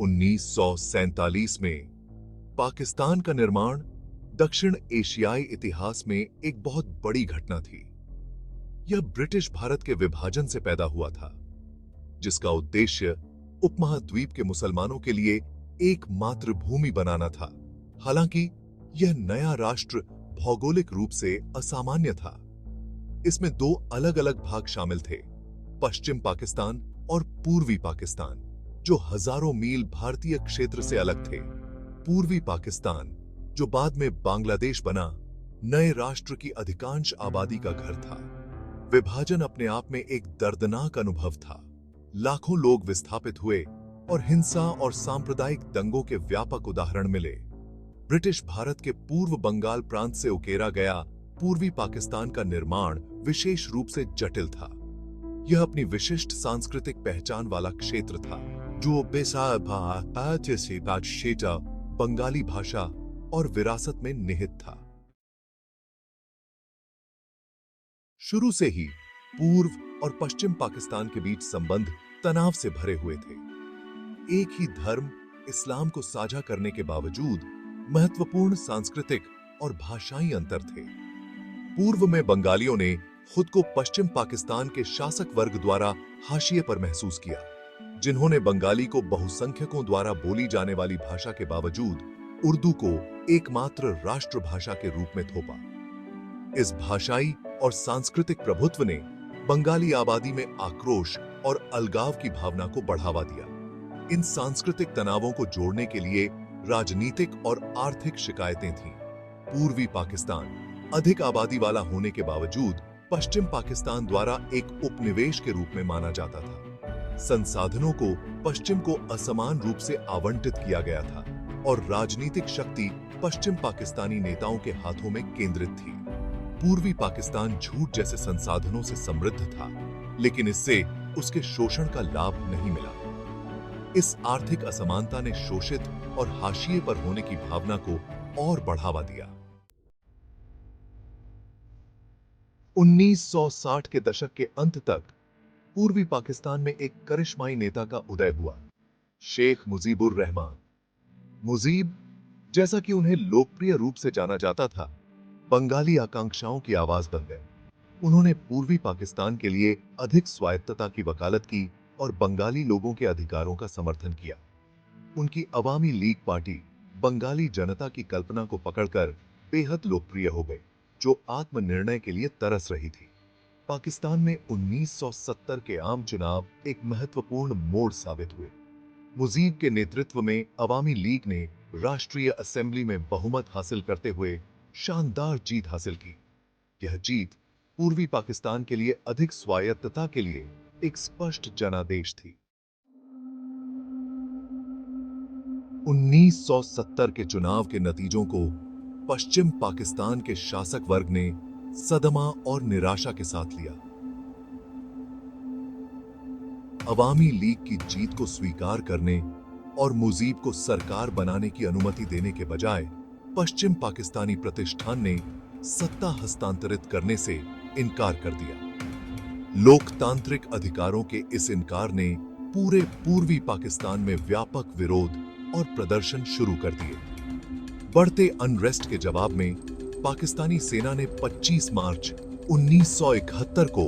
1947 में पाकिस्तान का निर्माण दक्षिण एशियाई इतिहास में एक बहुत बड़ी घटना थी। यह ब्रिटिश भारत के विभाजन से पैदा हुआ था, जिसका उद्देश्य उपमहाद्वीप के मुसलमानों के लिए एक मातृभूमि बनाना था। हालांकि यह नया राष्ट्र भौगोलिक रूप से असामान्य था। इसमें दो अलग अलग भाग शामिल थे, पश्चिम पाकिस्तान और पूर्वी पाकिस्तान, जो हजारों मील भारतीय क्षेत्र से अलग थे। पूर्वी पाकिस्तान, जो बाद में बांग्लादेश बना, नए राष्ट्र की अधिकांश आबादी का घर था। विभाजन अपने आप में एक दर्दनाक अनुभव था। लाखों लोग विस्थापित हुए और हिंसा और सांप्रदायिक दंगों के व्यापक उदाहरण मिले। ब्रिटिश भारत के पूर्व बंगाल प्रांत से उकेरा गया पूर्वी पाकिस्तान का निर्माण विशेष रूप से जटिल था। यह अपनी विशिष्ट सांस्कृतिक पहचान वाला क्षेत्र था, जो बंगाली भाषा और विरासत में निहित था। शुरू से ही पूर्व और पश्चिम पाकिस्तान के बीच संबंध तनाव से भरे हुए थे। एक ही धर्म इस्लाम को साझा करने के बावजूद महत्वपूर्ण सांस्कृतिक और भाषाई अंतर थे। पूर्व में बंगालियों ने खुद को पश्चिम पाकिस्तान के शासक वर्ग द्वारा हाशिए पर महसूस किया, जिन्होंने बंगाली को बहुसंख्यकों द्वारा बोली जाने वाली भाषा के बावजूद उर्दू को एकमात्र राष्ट्रभाषा के रूप में थोपा। इस भाषाई और सांस्कृतिक प्रभुत्व ने बंगाली आबादी में आक्रोश और अलगाव की भावना को बढ़ावा दिया। इन सांस्कृतिक तनावों को जोड़ने के लिए राजनीतिक और आर्थिक शिकायतें थीं। पूर्वी पाकिस्तान अधिक आबादी वाला होने के बावजूद पश्चिम पाकिस्तान द्वारा एक उपनिवेश के रूप में माना जाता था। संसाधनों को पश्चिम को असमान रूप से आवंटित किया गया था और राजनीतिक शक्ति पश्चिम पाकिस्तानी नेताओं के हाथों में केंद्रित थी। पूर्वी पाकिस्तान झूठ जैसे संसाधनों से समृद्ध था, लेकिन इससे उसके शोषण का लाभ नहीं मिला। इस आर्थिक असमानता ने शोषित और हाशिए पर होने की भावना को और बढ़ावा दिया। 1960 के दशक के अंत तक पूर्वी पाकिस्तान में एक करिश्माई नेता का उदय हुआ, शेख मुजीबुर रहमान। मुजीब, जैसा कि उन्हें लोकप्रिय रूप से जाना जाता था, बंगाली आकांक्षाओं की आवाज बन गए। उन्होंने पूर्वी पाकिस्तान के लिए अधिक स्वायत्तता की वकालत की और बंगाली लोगों के अधिकारों का समर्थन किया। उनकी अवामी लीग पार्टी बंगाली जनता की कल्पना को पकड़कर बेहद लोकप्रिय हो गई, जो आत्मनिर्णय के लिए तरस रही थी। पाकिस्तान में 1970 के आम चुनाव एक महत्वपूर्ण मोड़ साबित हुए। मुजीब के नेतृत्व में अवामी लीग ने राष्ट्रीय असेंबली में बहुमत हासिल करते हुए शानदार जीत हासिल की। यह जीत पूर्वी पाकिस्तान के लिए अधिक स्वायत्तता के लिए एक स्पष्ट जनादेश थी। 1970 के चुनाव के नतीजों को पश्चिम पाकिस्तान के शासक वर्ग ने सदमा और निराशा के साथ लिया। अवामी लीग की जीत को स्वीकार करने और मुजीब को सरकार बनाने की अनुमति देने के बजाय पश्चिम पाकिस्तानी प्रतिष्ठान ने सत्ता हस्तांतरित करने से इनकार कर दिया। लोकतांत्रिक अधिकारों के इस इनकार ने पूरे पूर्वी पाकिस्तान में व्यापक विरोध और प्रदर्शन शुरू कर दिए। बढ़ते अनरेस्ट के जवाब में पाकिस्तानी सेना ने 25 मार्च 1971 को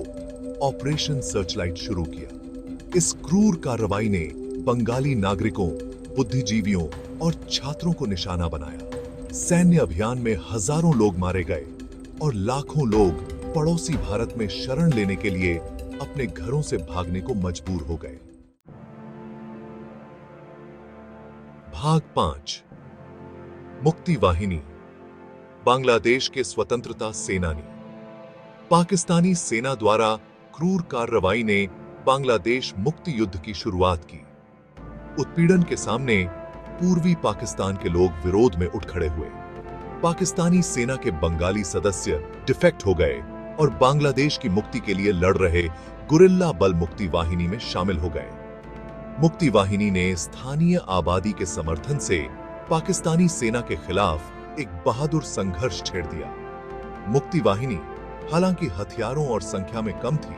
ऑपरेशन सर्चलाइट शुरू किया। इस क्रूर कार्रवाई ने बंगाली नागरिकों, बुद्धिजीवियों और छात्रों को निशाना बनाया। सैन्य अभियान में हजारों लोग मारे गए और लाखों लोग पड़ोसी भारत में शरण लेने के लिए अपने घरों से भागने को मजबूर हो गए। भाग 5, मुक्ति वाहिनी। बांग्लादेश के स्वतंत्रता सेनानी। पाकिस्तानी सेना द्वारा क्रूर कार्रवाई ने बांग्लादेश मुक्ति युद्ध की शुरुआत की। उत्पीड़न के सामने पूर्वी पाकिस्तान के लोग विरोध में उठ खड़े हुए। पाकिस्तानी सेना के बंगाली सदस्य डिफेक्ट हो गए और बांग्लादेश की मुक्ति के लिए लड़ रहे गुरिल्ला बल मुक्ति वाहिनी में शामिल हो गए। मुक्ति वाहिनी ने स्थानीय आबादी के समर्थन से पाकिस्तानी सेना के खिलाफ एक बहादुर संघर्ष छेड़ दिया। मुक्ति वाहिनी, हालांकि हथियारों और संख्या में कम थी,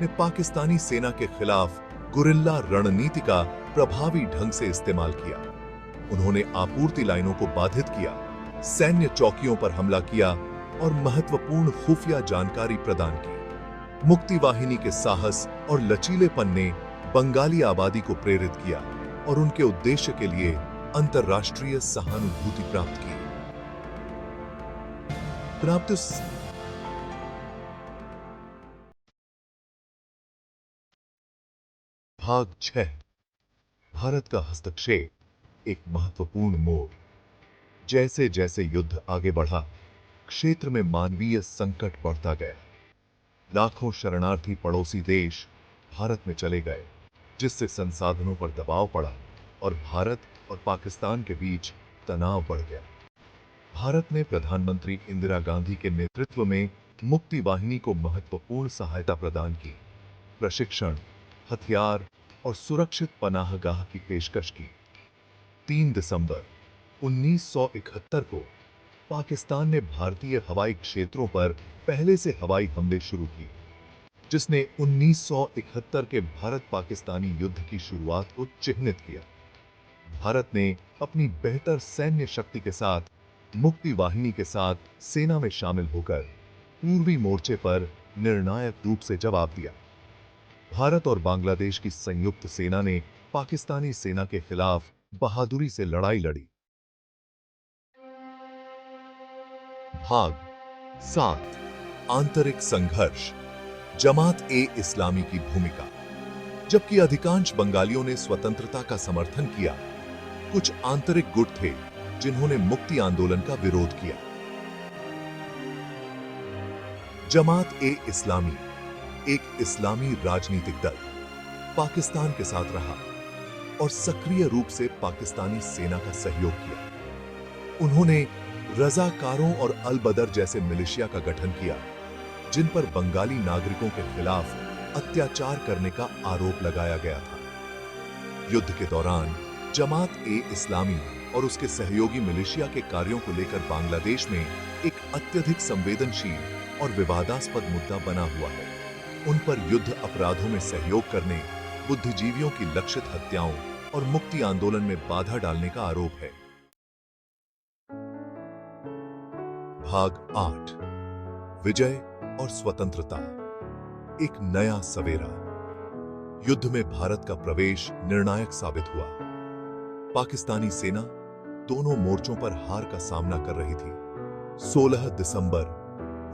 ने पाकिस्तानी सेना के खिलाफ गुरिल्ला रणनीति का प्रभावी ढंग से इस्तेमाल किया। उन्होंने आपूर्ति लाइनों को बाधित किया, सैन्य चौकियों पर हमला किया और महत्वपूर्ण खुफिया जानकारी प्रदान की। मुक्ति वाहिनी के साहस और लचीलेपन ने बंगाली आबादी को प्रेरित किया और उनके उद्देश्य के लिए अंतर्राष्ट्रीय सहानुभूति प्राप्त की। भाग 6। भारत का हस्तक्षेप, एक महत्वपूर्ण मोड़। जैसे जैसे युद्ध आगे बढ़ा, क्षेत्र में मानवीय संकट बढ़ता गया। लाखों शरणार्थी पड़ोसी देश भारत में चले गए, जिससे संसाधनों पर दबाव पड़ा और भारत और पाकिस्तान के बीच तनाव बढ़ गया। भारत ने प्रधानमंत्री इंदिरा गांधी के नेतृत्व में मुक्ति वाहिनी को महत्वपूर्ण सहायता प्रदान की, प्रशिक्षण, हथियार और सुरक्षित पनाहगाह की पेशकश की। 3 दिसंबर 1971 को पाकिस्तान ने भारतीय हवाई क्षेत्रों पर पहले से हवाई हमले शुरू किए, जिसने 1971 के भारत पाकिस्तानी युद्ध की शुरुआत को चिह्नित किया। भारत ने अपनी बेहतर सैन्य शक्ति के साथ मुक्ति वाहिनी के साथ सेना में शामिल होकर पूर्वी मोर्चे पर निर्णायक रूप से जवाब दिया। भारत और बांग्लादेश की संयुक्त सेना ने पाकिस्तानी सेना के खिलाफ बहादुरी से लड़ाई लड़ी। भाग 7। आंतरिक संघर्ष, जमात ए इस्लामी की भूमिका। जबकि अधिकांश बंगालियों ने स्वतंत्रता का समर्थन किया, कुछ आंतरिक गुट थे जिन्होंने मुक्ति आंदोलन का विरोध किया। जमात ए इस्लामी, एक इस्लामी राजनीतिक दल, पाकिस्तान के साथ रहा और सक्रिय रूप से पाकिस्तानी सेना का सहयोग किया। उन्होंने रजाकारों और अल बदर जैसे मिलिशिया का गठन किया, जिन पर बंगाली नागरिकों के खिलाफ अत्याचार करने का आरोप लगाया गया था। युद्ध के दौरान जमात ए इस्लामी और उसके सहयोगी मिलिशिया के कार्यों को लेकर बांग्लादेश में एक अत्यधिक संवेदनशील और विवादास्पद मुद्दा बना हुआ है। उन पर युद्ध अपराधों में सहयोग करने, बुद्धिजीवियों की लक्षित हत्याओं और मुक्ति आंदोलन में बाधा डालने का आरोप है। भाग 8। विजय और स्वतंत्रता, एक नया सवेरा। युद्ध में भारत का प्रवेश निर्णायक साबित हुआ। पाकिस्तानी सेना दोनों मोर्चों पर हार का सामना कर रही थी। 16 दिसंबर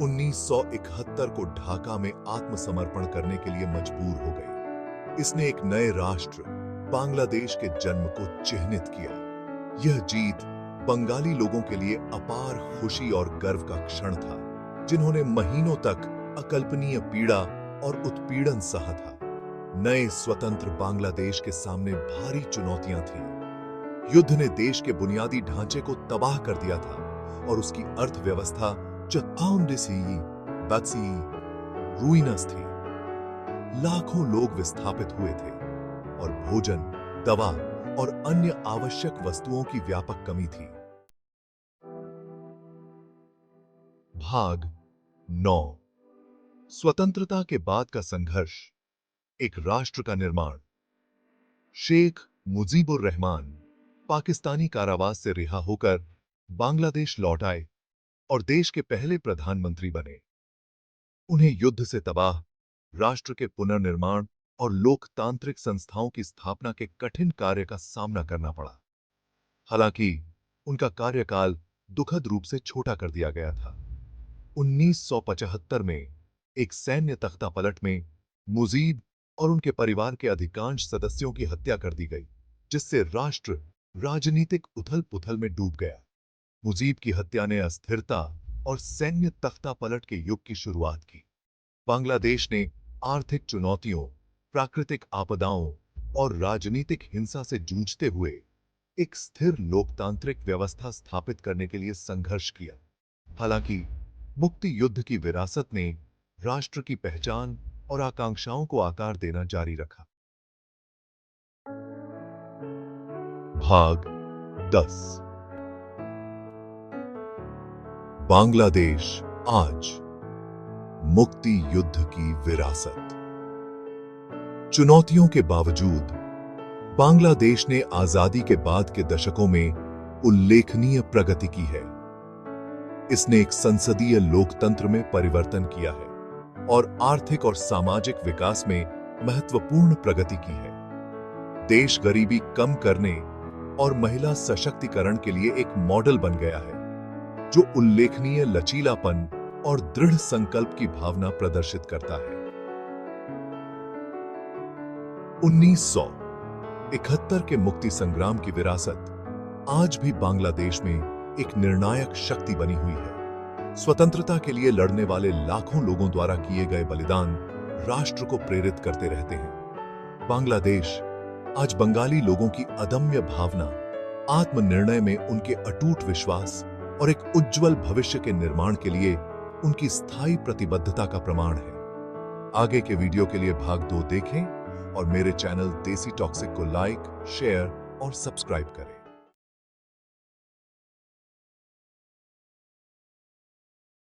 1971 को ढाका में आत्मसमर्पण करने के लिए मजबूर हो गई। इसने एक नए राष्ट्र बांग्लादेश के जन्म को चिह्नित किया। यह जीत बंगाली लोगों के लिए अपार खुशी और गर्व का क्षण था, जिन्होंने महीनों तक अकल्पनीय पीड़ा और उत्पीड़न सहा था। नए स्वतंत्र बांग्लादेश के सामने भारी चुनौतियां थीं। युद्ध ने देश के बुनियादी ढांचे को तबाह कर दिया था और उसकी अर्थव्यवस्था रुइनस थी। लाखों लोग विस्थापित हुए थे और भोजन, दवा और अन्य आवश्यक वस्तुओं की व्यापक कमी थी। भाग 9। स्वतंत्रता के बाद का संघर्ष, एक राष्ट्र का निर्माण। शेख मुजीबुर रहमान पाकिस्तानी कारावास से रिहा होकर बांग्लादेश लौट आए और देश के पहले प्रधानमंत्री बने। उन्हें युद्ध से तबाह राष्ट्र के पुनर्निर्माण और लोकतांत्रिक संस्थाओं की स्थापना के कठिन कार्य का सामना करना पड़ा। हालांकि उनका कार्यकाल दुखद रूप से छोटा कर दिया गया था। 1975 में एक सैन्य तख्तापलट में मुजीब और उनके परिवार के अधिकांश सदस्यों की हत्या कर दी गई, जिससे राष्ट्र राजनीतिक उथल-पुथल में डूब गया। मुजीब की हत्या ने अस्थिरता और सैन्य तख्तापलट के युग की शुरुआत की। बांग्लादेश ने आर्थिक चुनौतियों, प्राकृतिक आपदाओं और राजनीतिक हिंसा से जूझते हुए एक स्थिर लोकतांत्रिक व्यवस्था स्थापित करने के लिए संघर्ष किया। हालांकि मुक्ति युद्ध की विरासत ने राष्ट्र की पहचान और आकांक्षाओं को आकार देना जारी रखा। भाग 10। बांग्लादेश आज, मुक्ति युद्ध की विरासत। चुनौतियों के बावजूद बांग्लादेश ने आजादी के बाद के दशकों में उल्लेखनीय प्रगति की है। इसने एक संसदीय लोकतंत्र में परिवर्तन किया है और आर्थिक और सामाजिक विकास में महत्वपूर्ण प्रगति की है। देश गरीबी कम करने और महिला सशक्तिकरण के लिए एक मॉडल बन गया है, जो उल्लेखनीय लचीलापन और दृढ़ संकल्प की भावना प्रदर्शित करता है। 1971 के मुक्ति संग्राम की विरासत आज भी बांग्लादेश में एक निर्णायक शक्ति बनी हुई है। स्वतंत्रता के लिए लड़ने वाले लाखों लोगों द्वारा किए गए बलिदान राष्ट्र को प्रेरित करते रहते हैं। बांग्लादेश आज बंगाली लोगों की अदम्य भावना, आत्मनिर्णय में उनके अटूट विश्वास और एक उज्जवल भविष्य के निर्माण के लिए उनकी स्थायी प्रतिबद्धता का प्रमाण है। आगे के वीडियो के लिए भाग 2 देखें और मेरे चैनल देसी टॉक्सिक को लाइक, शेयर और सब्सक्राइब करें।